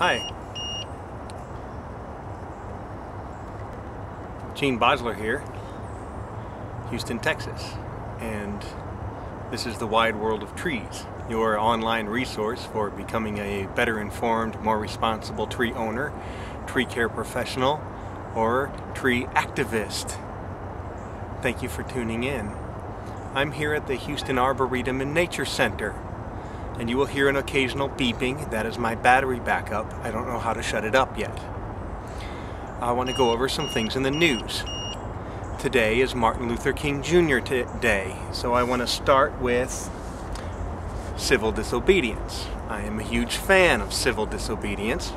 Hi. Gene Basler here, Houston, Texas, and this is the Wide World of Trees, your online resource for becoming a better informed, more responsible tree owner, tree care professional, or tree activist. Thank you for tuning in. I'm here at the Houston Arboretum and Nature Center, and you will hear an occasional beeping. That is my battery backup. I don't know how to shut it up yet. I want to go over some things in the news. Today is Martin Luther King Jr. Day, so I want to start with civil disobedience. I am a huge fan of civil disobedience.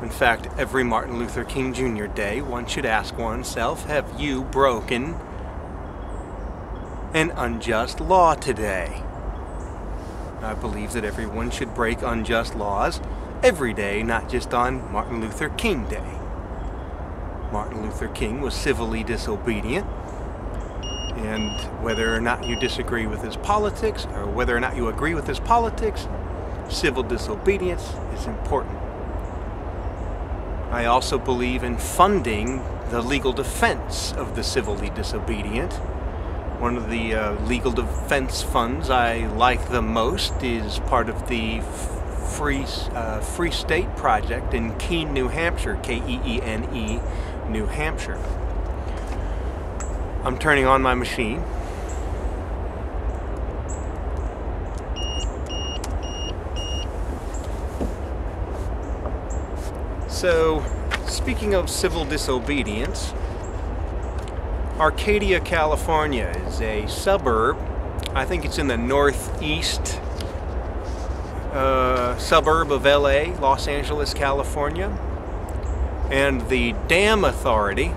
In fact, every Martin Luther King Jr. Day, one should ask oneself, have you broken an unjust law today? I believe that everyone should break unjust laws every day, not just on Martin Luther King Day. Martin Luther King was civilly disobedient, and whether or not you disagree with his politics, or whether or not you agree with his politics, civil disobedience is important. I also believe in funding the legal defense of the civilly disobedient. One of the legal defense funds I like the most is part of the Free State Project in Keene, New Hampshire, K-E-E-N-E, New Hampshire. I'm turning on my machine. So, speaking of civil disobedience, Arcadia, California is a suburb. I think it's in the northeast suburb of LA, Los Angeles, California. And the Dam Authority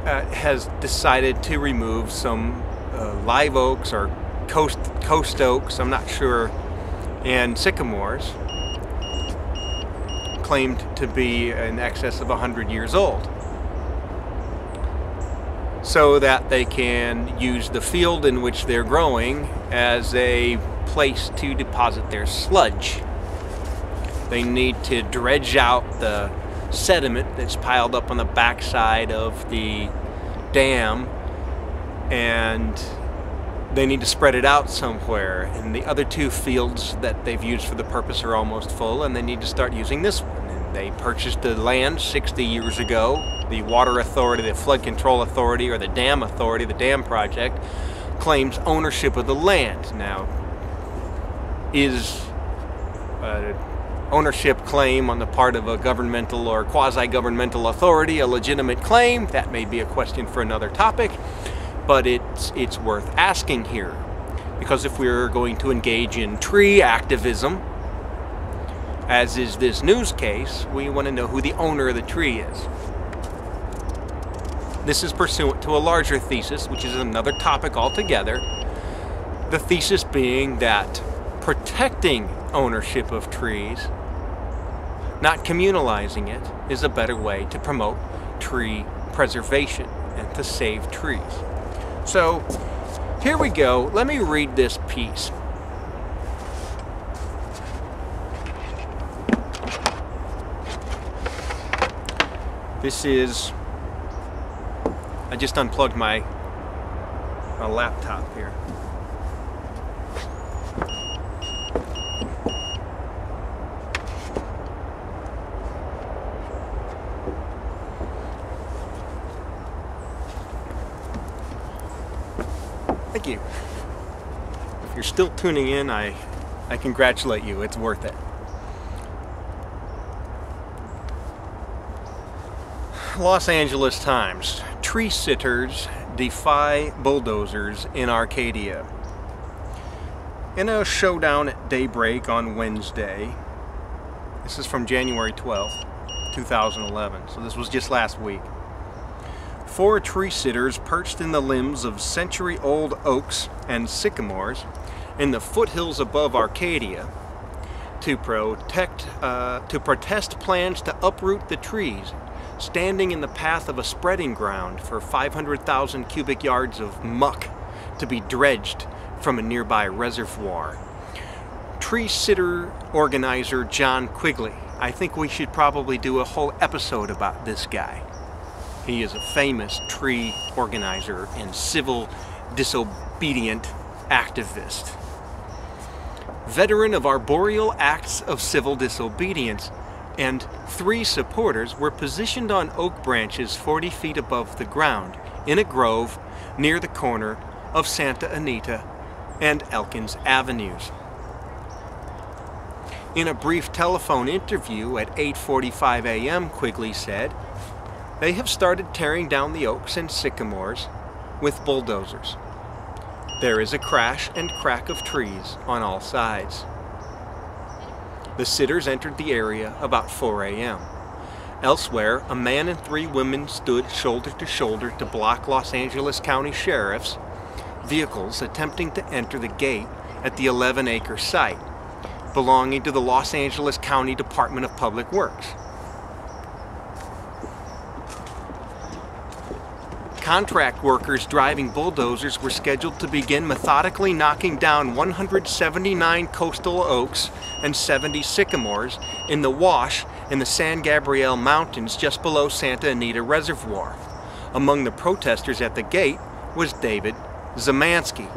has decided to remove some live oaks or coast oaks, I'm not sure, and sycamores, claimed to be in excess of 100 years old, so that they can use the field in which they're growing as a place to deposit their sludge. They need to dredge out the sediment that's piled up on the backside of the dam, and they need to spread it out somewhere. And the other two fields that they've used for the purpose are almost full, and they need to start using this one. And they purchased the land 60 years ago. The Water Authority, the Flood Control Authority, or the Dam Authority, the Dam Project, claims ownership of the land. Now, is ownership claim on the part of a governmental or quasi-governmental authority a legitimate claim? That may be a question for another topic, but it's worth asking here, because if we're going to engage in tree activism, as is this news case, we want to know who the owner of the tree is. This is pursuant to a larger thesis, which is another topic altogether. The thesis being that protecting ownership of trees, not communalizing it, is a better way to promote tree preservation and to save trees. So, here we go. Let me read this piece. This is... I just unplugged my laptop here. Thank you. If you're still tuning in, I congratulate you. It's worth it. Los Angeles Times. Tree sitters defy bulldozers in Arcadia. In a showdown at daybreak on Wednesday, this is from January 12th, 2011, so this was just last week, 4 tree sitters perched in the limbs of century-old oaks and sycamores in the foothills above Arcadia to protest plans to uproot the trees, standing in the path of a spreading ground for 500,000 cubic yards of muck to be dredged from a nearby reservoir. tree sitter organizer John Quigley. I think we should probably do a whole episode about this guy. He is a famous tree organizer and civil disobedient activist. Veteran of arboreal acts of civil disobedience, and 3 supporters were positioned on oak branches 40 feet above the ground in a grove near the corner of Santa Anita and Elkins Avenues. In a brief telephone interview at 8:45 a.m., Quigley said, "They have started tearing down the oaks and sycamores with bulldozers. There is a crash and crack of trees on all sides." The sitters entered the area about 4 a.m. Elsewhere, a man and 3 women stood shoulder to shoulder to block Los Angeles County Sheriff's vehicles attempting to enter the gate at the 11-acre site belonging to the Los Angeles County Department of Public Works. Contract workers driving bulldozers were scheduled to begin methodically knocking down 179 coastal oaks and 70 sycamores in the wash in the San Gabriel Mountains just below Santa Anita Reservoir. Among the protesters at the gate was David Zemansky,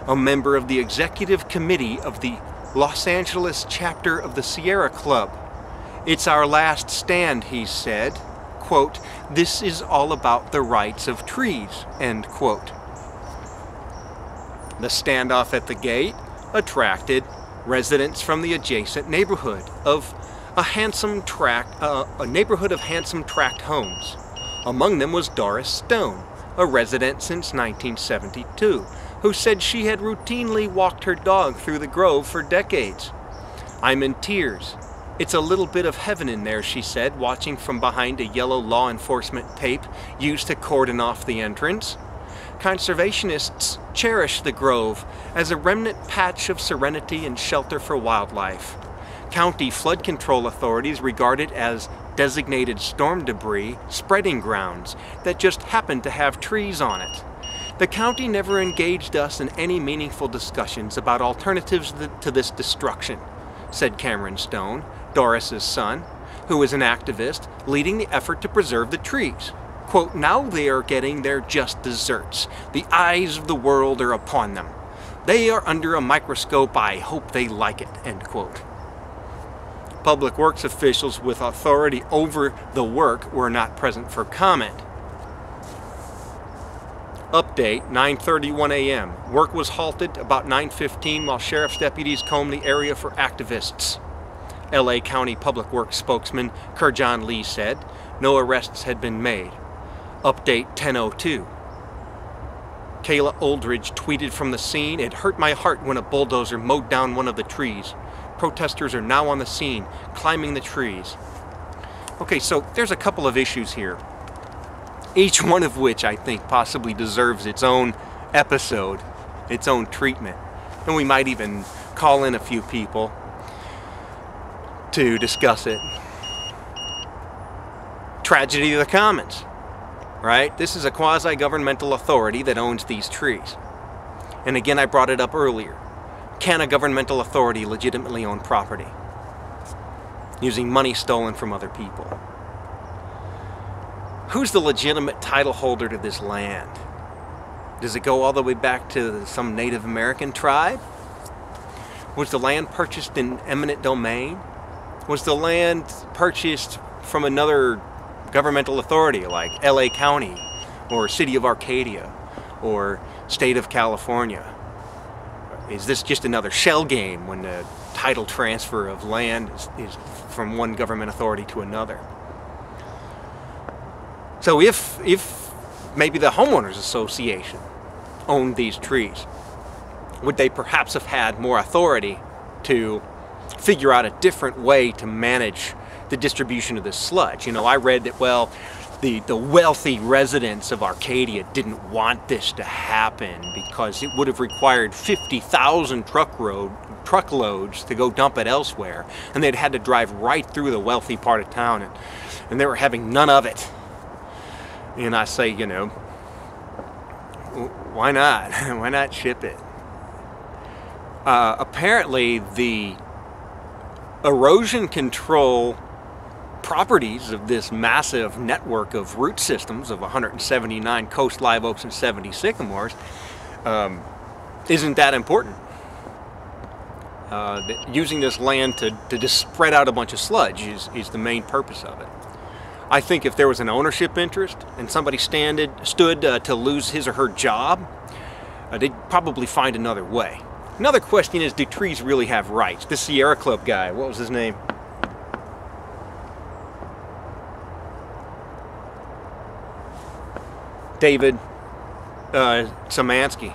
a member of the executive committee of the Los Angeles chapter of the Sierra Club. "It's our last stand," he said. Quote, "This is all about the rights of trees," end quote. The standoff at the gate attracted residents from the adjacent neighborhood of a neighborhood of handsome tract homes. Among them was Doris Stone, a resident since 1972, who said she had routinely walked her dog through the grove for decades. "I'm in tears. It's a little bit of heaven in there," she said, watching from behind a yellow law enforcement tape used to cordon off the entrance. Conservationists cherish the grove as a remnant patch of serenity and shelter for wildlife. County flood control authorities regard it as designated storm debris spreading grounds that just happen to have trees on it. "The county never engaged us in any meaningful discussions about alternatives to this destruction," said Cameron Stone, Doris's son, who is an activist leading the effort to preserve the trees. Quote, "Now they are getting their just desserts. The eyes of the world are upon them. They are under a microscope. I hope they like it," end quote. Public Works officials with authority over the work were not present for comment. Update, 9:31 a.m. Work was halted about 9:15 while sheriff's deputies combed the area for activists. LA County Public Works spokesman Kurjan Lee said no arrests had been made. Update, 10:02. Kayla Aldridge tweeted from the scene, "It hurt my heart when a bulldozer mowed down one of the trees. Protesters are now on the scene, climbing the trees." Okay, so there's a couple of issues here, each one of which I think possibly deserves its own episode, its own treatment. And we might even call in a few people to discuss it. Tragedy of the commons, right? This is a quasi-governmental authority that owns these trees. And again, I brought it up earlier. Can a governmental authority legitimately own property using money stolen from other people? Who's the legitimate title holder to this land? Does it go all the way back to some Native American tribe? Was the land purchased in eminent domain? Was the land purchased from another governmental authority like LA County or City of Arcadia or State of California? Is this just another shell game when the title transfer of land is from one government authority to another? So if maybe the homeowners association owned these trees, would they perhaps have had more authority to figure out a different way to manage the distribution of this sludge? You know, I read that, well, the wealthy residents of Arcadia didn't want this to happen because it would have required 50,000 truckloads to go dump it elsewhere, and they'd had to drive right through the wealthy part of town, and they were having none of it. And I say, you know, why not? Why not ship it? apparently the erosion control properties of this massive network of root systems of 179 coast live oaks and 70 sycamores isn't that important. Using this land to just spread out a bunch of sludge is the main purpose of it. I think if there was an ownership interest and somebody stood to lose his or her job, they'd probably find another way. Another question is, do trees really have rights? This Sierra Club guy, what was his name? David Samansky.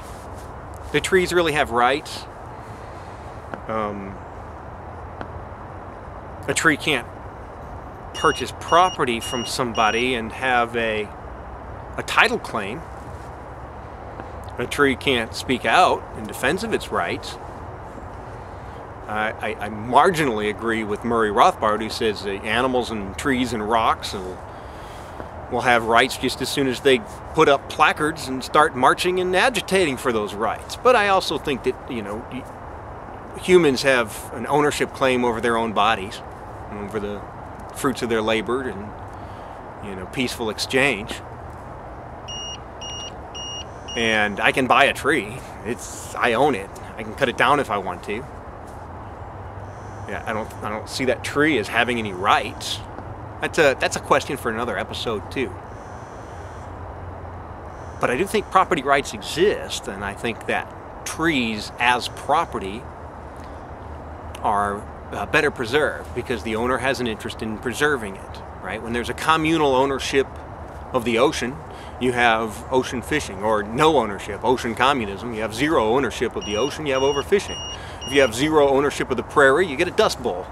Do trees really have rights? A tree can't purchase property from somebody and have a title claim. A tree can't speak out in defense of its rights. I marginally agree with Murray Rothbard, who says the animals and trees and rocks will have rights just as soon as they put up placards and start marching and agitating for those rights. But I also think that, you know, humans have an ownership claim over their own bodies, over the fruits of their labor and, you know, peaceful exchange. And I can buy a tree. I own it. I can cut it down if I want to. Yeah, I don't see that tree as having any rights. That's a question for another episode too. But I do think property rights exist, and I think that trees as property are better preserved because the owner has an interest in preserving it, right? When there's a communal ownership of the ocean, you have ocean fishing, or no ownership, ocean communism. You have zero ownership of the ocean, you have overfishing. If you have zero ownership of the prairie, you get a dust bowl.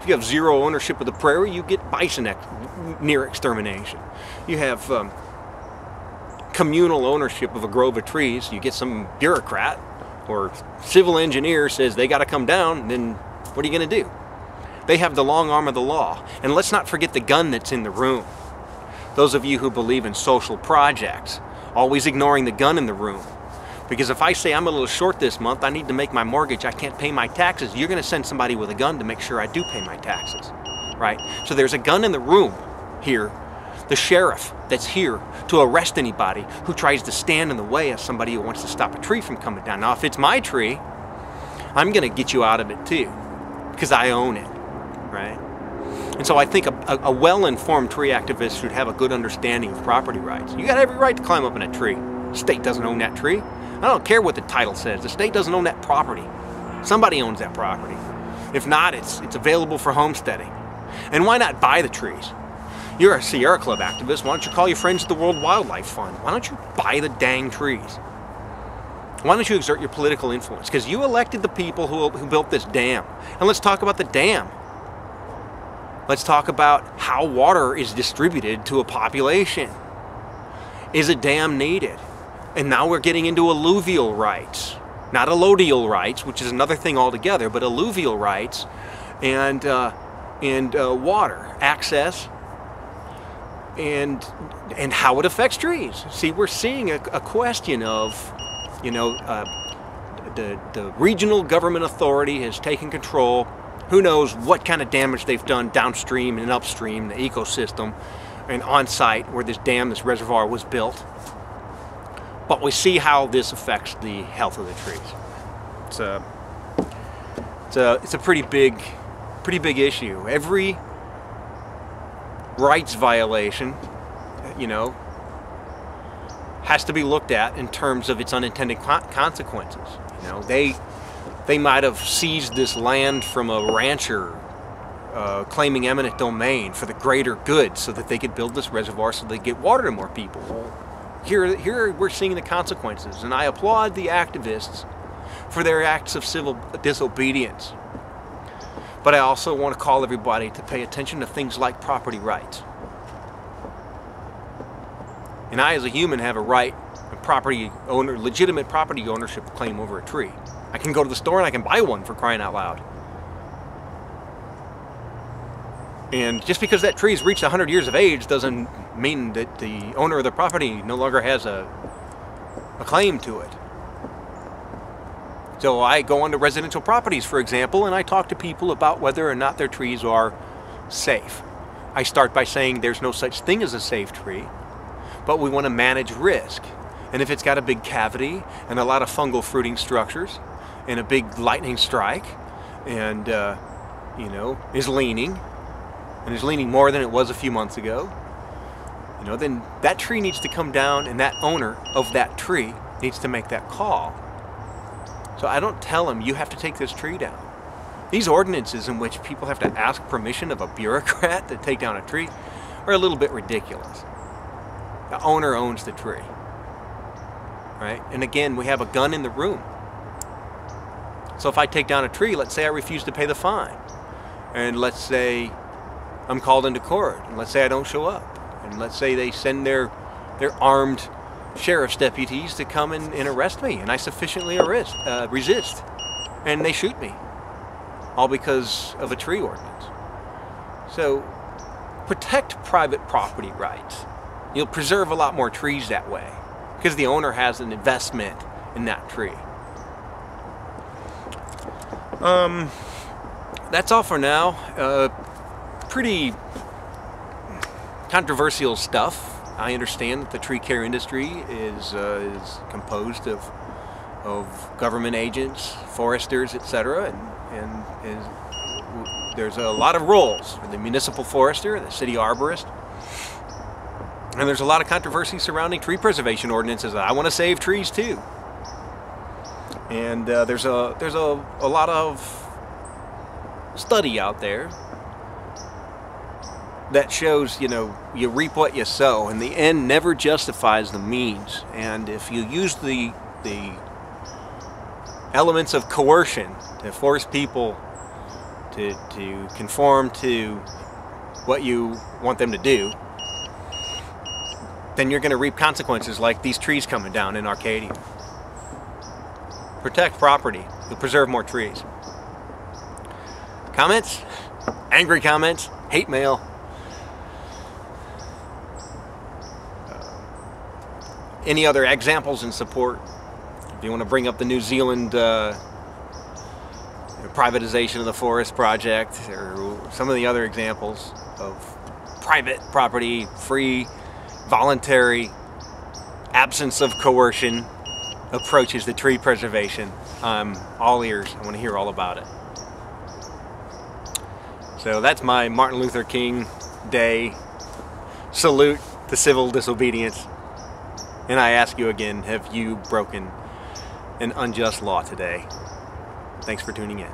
If you have zero ownership of the prairie, you get bison near extermination. You have communal ownership of a grove of trees, you get some bureaucrat or civil engineer says they got to come down, then what are you going to do? They have the long arm of the law. And let's not forget the gun that's in the room. Those of you who believe in social projects, always ignoring the gun in the room. Because if I say I'm a little short this month, I need to make my mortgage, I can't pay my taxes, you're going to send somebody with a gun to make sure I do pay my taxes, right? So there's a gun in the room here, the sheriff that's here to arrest anybody who tries to stand in the way of somebody who wants to stop a tree from coming down. Now, if it's my tree, I'm going to get you out of it too, because I own it, right? And so I think a well-informed tree activist should have a good understanding of property rights. You got every right to climb up in a tree. The state doesn't own that tree. I don't care what the title says. The state doesn't own that property. Somebody owns that property. If not, it's available for homesteading. And why not buy the trees? You're a Sierra Club activist. Why don't you call your friends at the World Wildlife Fund? Why don't you buy the dang trees? Why don't you exert your political influence? Because you elected the people who built this dam. And let's talk about the dam. Let's talk about how water is distributed to a population. Is a dam needed? And now we're getting into alluvial rights. Not allodial rights, which is another thing altogether, but alluvial rights and water access and how it affects trees. See, we're seeing a question of, you know, the regional government authority has taken control. Who knows what kind of damage they've done downstream and upstream, the ecosystem, and on site where this dam, this reservoir was built. But we see how this affects the health of the trees. It's a pretty big issue. Every rights violation, you know, has to be looked at in terms of its unintended consequences. You know, they might have seized this land from a rancher claiming eminent domain for the greater good so that they could build this reservoir so they get water to more people. Well, here we're seeing the consequences, and I applaud the activists for their acts of civil disobedience. But I also want to call everybody to pay attention to things like property rights. And I, as a human, have a right, legitimate property ownership claim over a tree. I can go to the store and I can buy one, for crying out loud. And just because that tree's reached 100 years of age doesn't mean that the owner of the property no longer has a claim to it. So I go onto residential properties, for example, and I talk to people about whether or not their trees are safe. I start by saying there's no such thing as a safe tree, but we want to manage risk. And if it's got a big cavity and a lot of fungal fruiting structures and a big lightning strike and, you know, is leaning more than it was a few months ago, you know, then that tree needs to come down, and that owner of that tree needs to make that call. So I don't tell them, you have to take this tree down. These ordinances in which people have to ask permission of a bureaucrat to take down a tree are a little bit ridiculous. The owner owns the tree, right? And again, we have a gun in the room. So if I take down a tree, let's say I refuse to pay the fine, and let's say I'm called into court, and let's say I don't show up, and let's say they send their armed sheriff's deputies to come and arrest me, and I sufficiently resist, and they shoot me, all because of a tree ordinance. So protect private property rights. You'll preserve a lot more trees that way, because the owner has an investment in that tree. That's all for now. Pretty controversial stuff. I understand that the tree care industry is composed of government agents, foresters, etc., and there's a lot of roles for the municipal forester, the city arborist, and there's a lot of controversy surrounding tree preservation ordinances. I want to save trees too, and there's a lot of study out there that shows, you know, you reap what you sow, and the end never justifies the means. And if you use the elements of coercion to force people to conform to what you want them to do, then you're going to reap consequences like these trees coming down in Arcadia. Protect property. You'll preserve more trees. Comments? Angry comments? Hate mail? Any other examples in support? If you want to bring up the New Zealand privatization of the forest project, or some of the other examples of private property, free, voluntary, absence of coercion approaches to tree preservation, I'm all ears. I want to hear all about it. So that's my Martin Luther King Day salute to civil disobedience. And I ask you again, have you broken an unjust law today? Thanks for tuning in.